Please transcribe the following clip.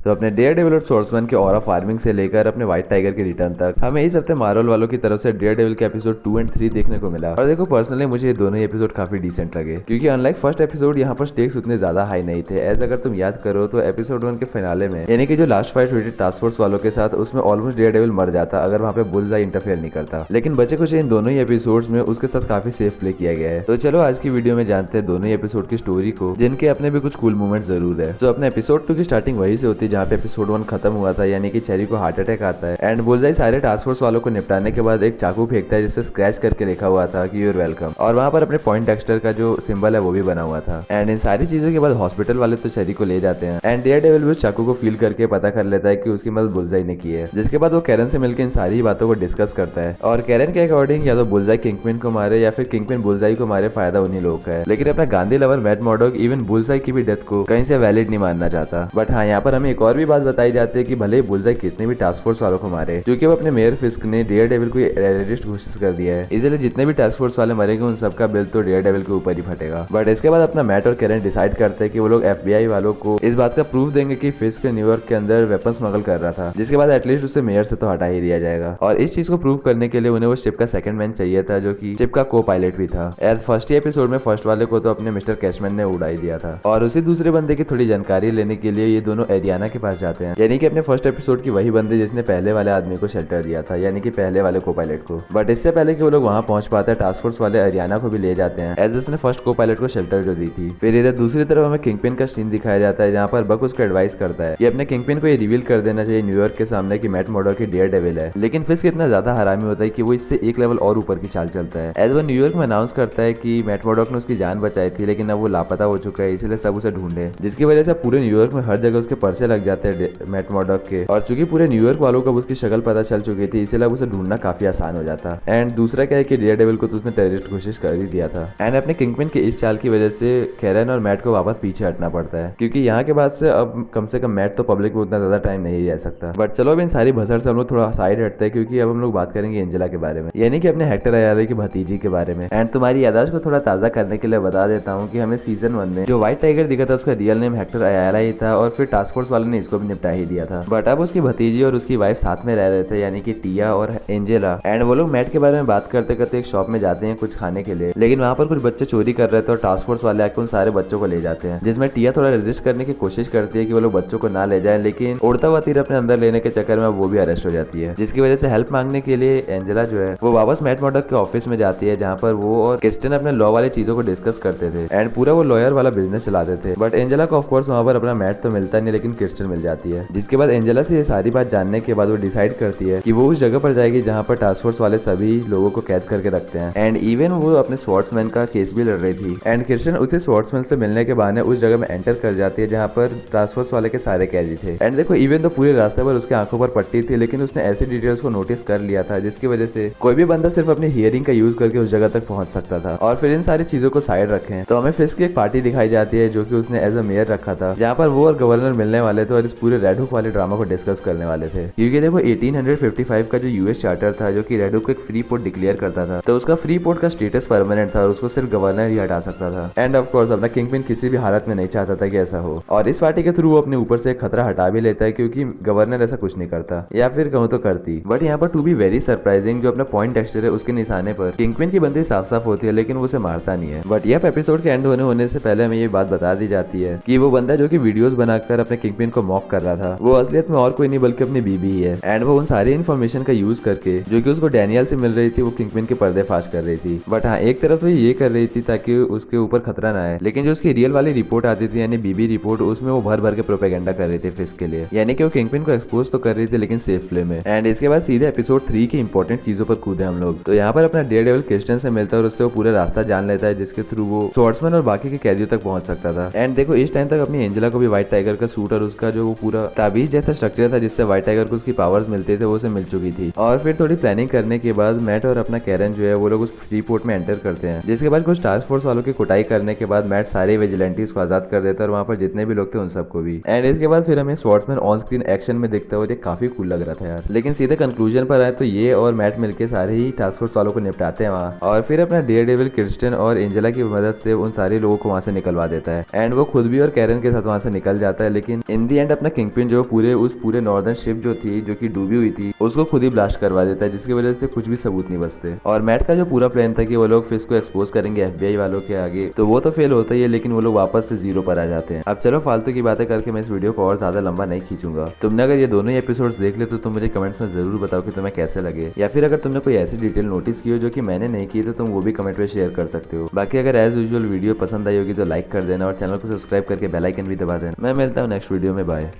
तो अपने dare devil और सोर्समैन के ऑरा फार्मिंग से लेकर अपने व्हाइट टाइगर के रिटर्न तक हमें इस हफ्ते मार्वल वालों की तरफ से डेयर डेविल के एपिसोड 2 एंड 3 देखने को मिला। और देखो पर्सनली मुझे ये दोनों ही एपिसोड काफी डिसेंट लगे, क्योंकि अनलाइक फर्स्ट एपिसोड यहाँ पर स्टेक्स उतने ज्यादा हाई नहीं थे। एज अगर तुम याद करो तो एपिसोड 1 के फिनाले में, यानी कि जो लास्ट फाइट हुई थी टास्क फोर्स वालों के साथ, उसमें ऑलमोस्ट डेयर डेविल मर जाता अगर वहाँ पे बुलजाई इंटरफेयर नहीं करता। लेकिन बचे कुछ इन दोनों ही एपिसोड्स में उसके साथ काफी सेफ प्ले किया गया है। तो चलो आज की वीडियो में जानते हैं दोनों ही एपिसोड की स्टोरी को, जिनके अपने भी कुछ कूल मूवमेंट जरूर है। तो अपने एपिसोड 2 की स्टार्टिंग वही से होती है जहाँ पे एपिसोड 1 खत्म हुआ था, यानी कि चेरी को हार्ट अटैक आता है एंड बुलजाई सारे टास्क फोर्स वालों को निपटाने के बाद एक चाकू फेंकता है जिससे स्क्रैच करके लिखा हुआ था कि यूर वेलकम, और वहाँ पर अपने पॉइंट डेक्स्टर का जो सिंबल है वो भी बना हुआ था। एंड इन सारी चीजों के बाद हॉस्पिटल वाले तो चेरी को ले जाते हैं एंड डेयर डेविल भी उस चाकू को फील करके पता कर लेता है कि उसकी मदद बुलजाई ने की है। जिसके बाद वो कैरन से मिलकर इन सारी बातों को डिस्कस करता है और कैरन के अकॉर्डिंग या तो बुलजाई किंगपिन को मारे या फिर किंगपिन बुलजाई को मारे, फायदा उन्हीं लोगों का है। लेकिन अपना Gandhi lover Matt Murdoch even बुलजाई की भी डेथ को कहीं से वैलिड नहीं मानना चाहता। बट हाँ, यहाँ पर हमें एक और भी बात बताई जाती है कि भले ही बुलजाई कितने भी टास्क फोर्स वालों को मारे, क्योंकि वो अपने मेयर फिस्क ने डेयर डेविल को टेररिस्ट घोषित कर दिया है, इसलिए जितने भी टास्क फोर्स वाले मरेंगे उन सबका बिल तो डेयर डेविल के ऊपर ही फटेगा। बट इसके बाद अपना मैट और कैरन डिसाइड करते हैं कि वो लोग FBI वालों को इस बात का प्रूफ देंगे कि फिस्क न्यूयॉर्क के अंदर वेपन स्मगल कर रहा था, जिसके बाद एटलीस्ट उसे मेयर से तो हटा ही दिया जाएगा। और इस चीज को प्रूव करने के लिए उन्हें वो शिप का सेकंड मैन चाहिए था, जो कि शिप का को पायलट भी था। एज फर्स्ट ही एपिसोड में फर्स्ट वाले को तो अपने मिस्टर कैशमैन ने उड़ा ही दिया था। और उसी दूसरे बंदे की थोड़ी जानकारी लेने के लिए ये दोनों एरियाना के पास जाते हैं, यानी कि अपने फर्स्ट एपिसोड की वही बंदे जिसने पहले वाले आदमी को शेल्टर दिया था, यानी कि पहले वाले को पायलट को। बट इससे पहले कि वो लोग वहां पहुंच पाते हैं, टास्क फोर्स वाले अरियाना को भी ले जाते हैं एज उसने फर्स्ट को पायलट को शेल्टर जो दी थी। फिर इधर दूसरी तरफ हमें किंगपिन का सीन दिखाया जाता है, जहाँ पर बक उसको एडवाइस करता है कि अपने किंगपिन को ये रिवील कर देना चाहिए न्यूयॉर्क के सामने कि मैट मॉर्डॉक की डेयर डेविल है। लेकिन फिस्क इतना ज्यादा हरामी होता है कि वो इससे एक लेवल और ऊपर की चाल चलता है। एज वो न्यूयॉर्क में अनाउंस करता है कि मैट मॉर्डॉक ने उसकी जान बचाई थी, लेकिन अब वो लापता हो चुका है, इसलिए सब उसे ढूंढे। जिसकी वजह से पूरे न्यूयॉर्क में हर जगह उसके पर्चे लग जाते हैं मैट मॉर्डॉक के, और चूंकि पूरे न्यूयॉर्क वालों को उसकी शक्ल पता चल चुकी थी, इसलिए अब उसे ढूंढना काफी आसान हो जाता। एंड दूसरा क्या है कि डेयर डेविल को तो उसने टेररिस्ट घोषित कर ही दिया था। एंड अपने किंगपिन के इस चाल की वजह से कैरन और मैट को वापस पीछे हटना पड़ता है, क्योंकि यहाँ के बाद से अब कम से कम मैट तो पब्लिक में उतना ज्यादा टाइम नहीं रह सकता। बट चलो अब इन सारी भसड़ से हम लोग थोड़ा साइड हटते हैं, क्योंकि अब हम लोग बात करेंगे एंजेला के बारे में, यानी कि अपने हेक्टर अयाला की भतीजी के बारे में। एंड तुम्हारी याददाश्त को थोड़ा ताजा करने के लिए बता देता हूँ कि हमें सीजन 1 में जो व्हाइट टाइगर दिखा था उसका रियल नेम हेक्टर अयाला ही था, और फिर टास्क फोर्स वाले ने इसको भी निपटा ही दिया था। बट अब उसकी भतीजी और उसकी वाइफ साथ में रह रहे थे, यानी कि टिया और एंजेला। एंड वो लोग मैट के बारे में बात करते करते एक शॉप में जाते हैं कुछ खाने के लिए, लेकिन वहाँ पर कुछ बच्चे चोरी कर रहे थे और टास्क फोर्स वाले आके उन सारे बच्चों को ले जाते हैं, जिसमें टिया थोड़ा रेजिस्ट करने की कोशिश करती है कि वो लोग बच्चों को ना ले जाएं, लेकिन उड़ता हुआ तीर अपने अंदर लेने के चक्कर में वो भी अरेस्ट हो जाती है। जिसकी वजह से हेल्प मांगने के लिए एंजेला जो है वो वापस मैट मॉर्डॉक के ऑफिस में जाती है, जहाँ पर वो और क्रिस्टियन अपने लॉ वाले चीजों को डिस्कस करते थे एंड पूरा वो लॉयर वाला बिजनेस चलाते थे। बट एंजेला को ऑफकोर्स वहाँ पर अपना मैट तो मिलता नहीं, लेकिन क्रिस्टियन मिल जाती है। जिसके बाद एंजेला से ये सारी बात जानने के बाद वो डिसाइड करती है कि वो उस जगह पर जाएगी जहाँ पर टास्क फोर्स वाले सभी लोगों को कैद करके रखते हैं। एंड इवन वो अपने स्वॉर्ड्समैन का केस भी लड़ रही थी, एंड क्रिस्टियन उसे स्वॉर्ड्समैन से मिलने के बहाने उस जगह में एंटर कर जाती है जहाँ पर टास्क फोर्स वाले के सारे कैदी थे। एंड देखो इवन तो पूरे रास्ते पर उसके आंखों पर पट्टी थी, लेकिन उसने ऐसी डिटेल्स को नोटिस कर लिया था जिसकी वजह से कोई भी बंदा सिर्फ अपनी हियरिंग का यूज करके उस जगह तक पहुंच सकता था। और फिर इन सारी चीजों को साइड रखें तो हमें फिस्क की एक पार्टी दिखाई जाती है जो कि उसने एज अ मेयर रखा था, जहाँ पर वो और गवर्नर मिलने वाले थे और इस पूरे रेड हुक वाले ड्रामा को डिस्कस करने वाले थे। क्योंकि देखो 1855 का जो यूएस चार्टर था जो कि रेड हुक को एक फ्री पोर्ट डिक्लेयर करता था, तो उसका फ्री पोर्ट का स्टेटस परमानेंट था और उसको सिर्फ गवर्नर ही हटा सकता था। एंड ऑफ कोर्स अपना किंगपिन किसी भी हालत में नहीं चाहता था कि ऐसा हो, और इस पार्टी के थ्रू वो अपने ऊपर से एक खतरा हटा भी लेता है, क्योंकि गवर्नर ऐसा कुछ नहीं करता, या फिर कहूँ तो करती। बट यहाँ पर टू बी वेरी सरप्राइजिंग, जो अपना पॉइंट डेक्स्टर है उसके निशाने पर किंगपिन की बंदी साफ साफ होती है, लेकिन वो उसे मारता नहीं है। बट यह एपिसोड के एंड होने से पहले हमें ये बात बता दी जाती है कि वो बंदा जो कि वीडियोस बनाकर अपने किंगपिन को मॉक कर रहा था, वो असलियत में और कोई नहीं बल्कि अपनी बीबी ही है। एंड वो उन सारी इन्फॉर्मेशन का यूज करके जो कि उसको डैनियल से मिल रही थी, वो किंगपिन के पर्देफाश कर रही थी। बट हाँ, एक तरफ तो ये कर रही थी ताकि उसके ऊपर खतरा ना आए, लेकिन जो उसकी रियल वाली रिपोर्ट आती थी यानी बीबी रिपोर्ट, उसमें वो भर भर के प्रोपेगेंडा कर रही थी फिस्क के लिए, यानी कि वो किंगपिन को एक्सपोज तो कर रही थी लेकिन सेफ प्ले में। एंड इसके बाद सीधे एपिसोड 3 की इंपॉर्टेंट चीजों पर कूदे हम लोग। तो यहाँ पर अपना डेयर डेविल क्रिस्टियन से मिलता है और उससे वो पूरा रास्ता जान लेता है, जिसके थ्रू वो स्वॉर्ड्समैन और बाकी के कैदियों तक पहुंच सकता था। एंड देखो इस टाइम तक अपनी एंजेला को भी व्हाइट टाइगर का सूट और उसका जो वो पूरा ताबीज जैसा स्ट्रक्चर था जिससे व्हाइट टाइगर को उसकी पावर्स मिलते थे, वो उसे मिल चुकी थी। और फिर थोड़ी प्लानिंग करने के बाद मैट और अपना कैरन जो है वो लोग उस फ्री पोर्ट में एंटर करते हैं, जिसके बाद कुछ टास्क फोर्स वालों की कुटाई करने के बाद मैट सारे विजिलेंटीज को आजाद कर देता है और वहाँ पर जितने भी लोग थे उन सबको भी। एंड इसके बाद फिर हमें स्वॉर्ड्समैन ऑन स्क्रीन एक्शन में दिखता है और ये काफी कूल लग रहा था यार। लेकिन सीधे कंक्लूजन पर आए तो ये और मैट मिलके सारे ही टास्क फोर्स वालों को निपटाते हैं वहाँ, और फिर अपना डेयर डेविल क्रिस्टियन और एंजेला की मदद से उन सारे लोगों को वहाँ से निकलवा देता है। एंड वो खुद भी और कैरन के साथ वहाँ से निकल जाता है, लेकिन इन दी एंड अपना किंगपिन जो उस पूरे नॉर्दर्न शिप जो थी जो कि डूबी हुई थी उसको खुद ही ब्लास्ट करवा देता है, जिसकी वजह से कुछ भी सबूत नहीं बचते। और मैट का जो पूरा प्लान था कि वो लोग फिश को एक्सपोज करेंगे FBI वालों के आगे, तो वो तो फेल होता ही है, लेकिन वो लोग वापस से जीरो पर आ जाते हैं। अब चलो फालतू की बातें करके मैं इस वीडियो को और ज्यादा लंबा नहीं खींचूंगा। तुमने अगर ये दोनों ही एपिसोड्स देख ले तो तुम मुझे कमेंट्स में जरूर बताओ कि तुम्हें कैसे लगे, या फिर अगर तुमने कोई ऐसी डिटेल नोटिस की हो जो कि मैंने नहीं की तो तुम वो भी कमेंट में शेयर कर सकते हो। बाकी अगर एज यूजुअल वीडियो पसंद आई होगी तो लाइक कर देना और चैनल को सब्सक्राइब करके बेल आइकन भी दबा देना। मैं मिलता हूँ नेक्स्ट वीडियो में, बाय।